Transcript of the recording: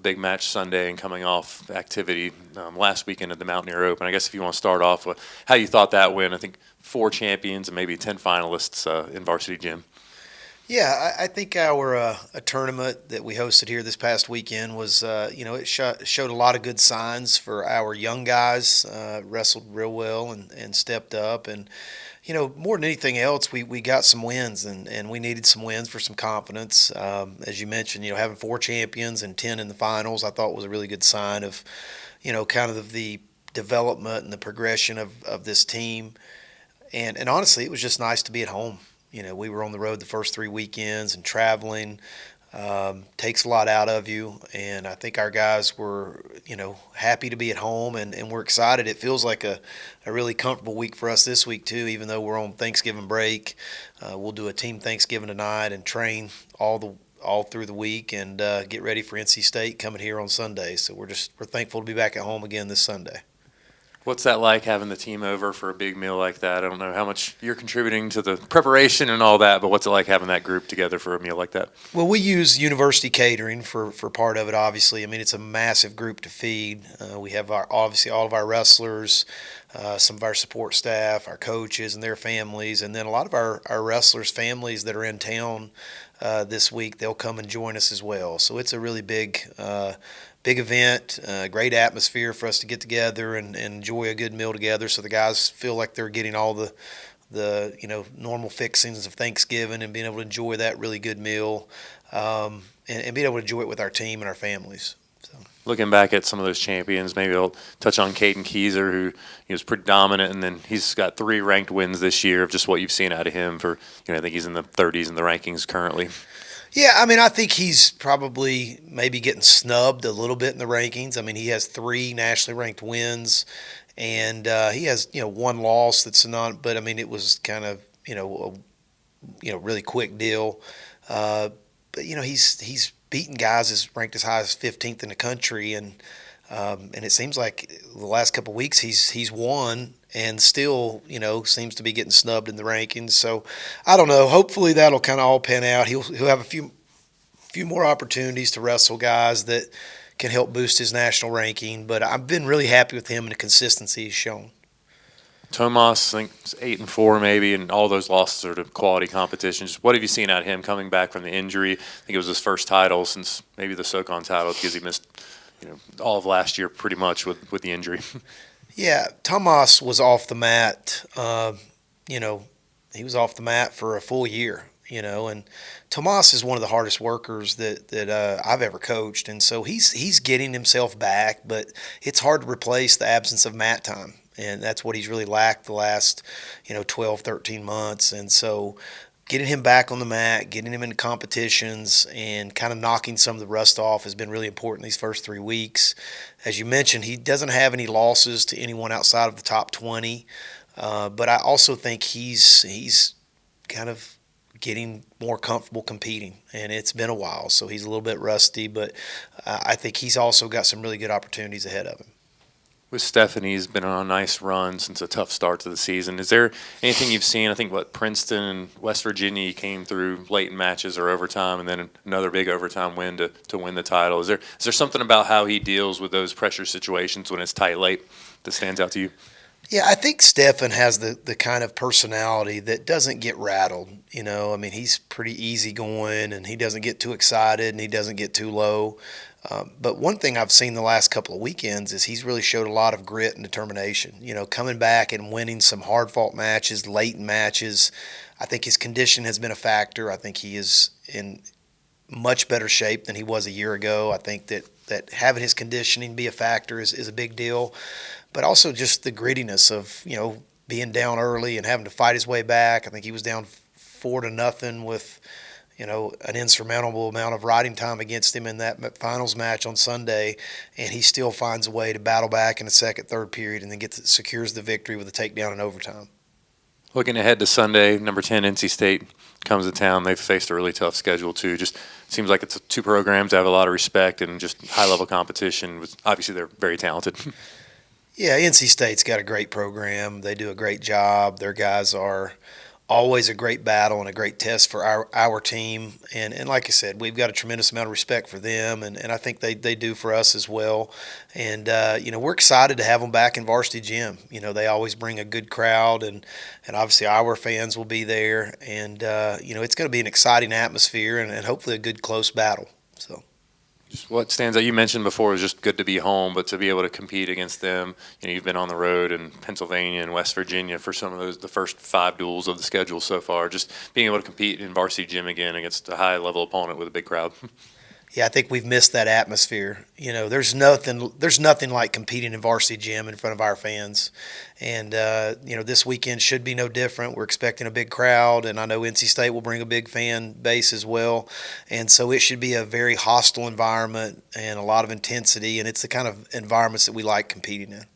big match Sunday and coming off activity last weekend at the Mountaineer Open. I guess if you want to start off with how you thought that went, I think 4 champions and maybe 10 finalists in varsity gym. Yeah, I think our a tournament that we hosted here this past weekend was, it showed a lot of good signs for our young guys. Wrestled real well and stepped up. And, more than anything else, we got some wins, and we needed some wins for some confidence. As you mentioned, having 4 champions and 10 in the finals, I thought was a really good sign of, kind of the development and the progression of this team. And honestly, it was just nice to be at home. We were on the road the first 3 weekends, and traveling takes a lot out of you. And I think our guys were, happy to be at home, and we're excited. It feels like a really comfortable week for us this week, too, even though we're on Thanksgiving break. We'll do a team Thanksgiving tonight and train all through the week and get ready for NC State coming here on Sunday. So we're thankful to be back at home again this Sunday. What's that like, having the team over for a big meal like that? I don't know how much you're contributing to the preparation and all that, but what's it like having that group together for a meal like that? Well, we use university catering for part of it, obviously. I mean, it's a massive group to feed. We have obviously all of our wrestlers, some of our support staff, our coaches and their families, and then a lot of our wrestlers' families that are in town this week. They'll come and join us as well. So it's a really big event, great atmosphere for us to get together and enjoy a good meal together, so the guys feel like they're getting all the normal fixings of Thanksgiving and being able to enjoy that really good meal, and being able to enjoy it with our team and our families. So. Looking back at some of those champions, maybe I'll touch on Caden Keyser, who was pretty dominant, and then he's got 3 ranked wins this year of just what you've seen out of him. I think he's in the 30s in the rankings currently. Yeah, I mean, I think he's probably maybe getting snubbed a little bit in the rankings. I mean, he has 3 nationally ranked wins, and he has 1 loss that's not. But I mean, it was kind of a really quick deal. But he's beaten guys as ranked as high as 15th in the country, and it seems like the last couple of weeks he's won. And still, seems to be getting snubbed in the rankings. So, I don't know. Hopefully, that'll kind of all pan out. He'll have a few more opportunities to wrestle guys that can help boost his national ranking. But I've been really happy with him and the consistency he's shown. Tomas, I think it's 8-4 maybe, and all those losses are to quality competitions. What have you seen out of him coming back from the injury? I think it was his first title since maybe the SoCon title, because he missed all of last year pretty much with the injury. Yeah, Tomas was off the mat. He was off the mat for a full year. And Tomas is one of the hardest workers that I've ever coached, and so he's getting himself back. But it's hard to replace the absence of mat time, and that's what he's really lacked the last 12, 13 months. And so getting him back on the mat, getting him into competitions, and kind of knocking some of the rust off has been really important these first 3 weeks. As you mentioned, he doesn't have any losses to anyone outside of the top 20, but I also think he's kind of getting more comfortable competing, and it's been a while, so he's a little bit rusty, but I think he's also got some really good opportunities ahead of him. With Stephanie's been on a nice run since a tough start to the season. Is there anything you've seen? I think Princeton and West Virginia came through late in matches or overtime, and then another big overtime win to win the title. Is there something about how he deals with those pressure situations when it's tight late that stands out to you? Yeah, I think Stephen has the kind of personality that doesn't get rattled. I mean, he's pretty easygoing, and he doesn't get too excited, and he doesn't get too low. But one thing I've seen the last couple of weekends is he's really showed a lot of grit and determination. Coming back and winning some hard-fought matches, late in matches. I think his condition has been a factor. I think he is in much better shape than he was a year ago. I think that having his conditioning be a factor is a big deal. But also just the grittiness of, being down early and having to fight his way back. I think he was down 4-0 with an insurmountable amount of riding time against him in that finals match on Sunday, and he still finds a way to battle back in the second, third period, and then secures the victory with a takedown in overtime. Looking ahead to Sunday, number 10 NC State comes to town. They've faced a really tough schedule too. Just seems like it's 2 programs that have a lot of respect and just high-level competition. Obviously, they're very talented. Yeah, NC State's got a great program. They do a great job. Their guys are always a great battle and a great test for our team. And like I said, we've got a tremendous amount of respect for them, and I think they do for us as well. And, we're excited to have them back in Varsity Gym. They always bring a good crowd, and obviously our fans will be there. And, it's going to be an exciting atmosphere and hopefully a good close battle. So. Just what stands out, you mentioned before, it was just good to be home, but to be able to compete against them, you've been on the road in Pennsylvania and West Virginia for some of those, the first 5 duels of the schedule so far. Just being able to compete in Varsity Gym again against a high-level opponent with a big crowd. Yeah, I think we've missed that atmosphere. There's nothing like competing in Varsity Gym in front of our fans, and this weekend should be no different. We're expecting a big crowd, and I know NC State will bring a big fan base as well, and so it should be a very hostile environment and a lot of intensity, and it's the kind of environments that we like competing in.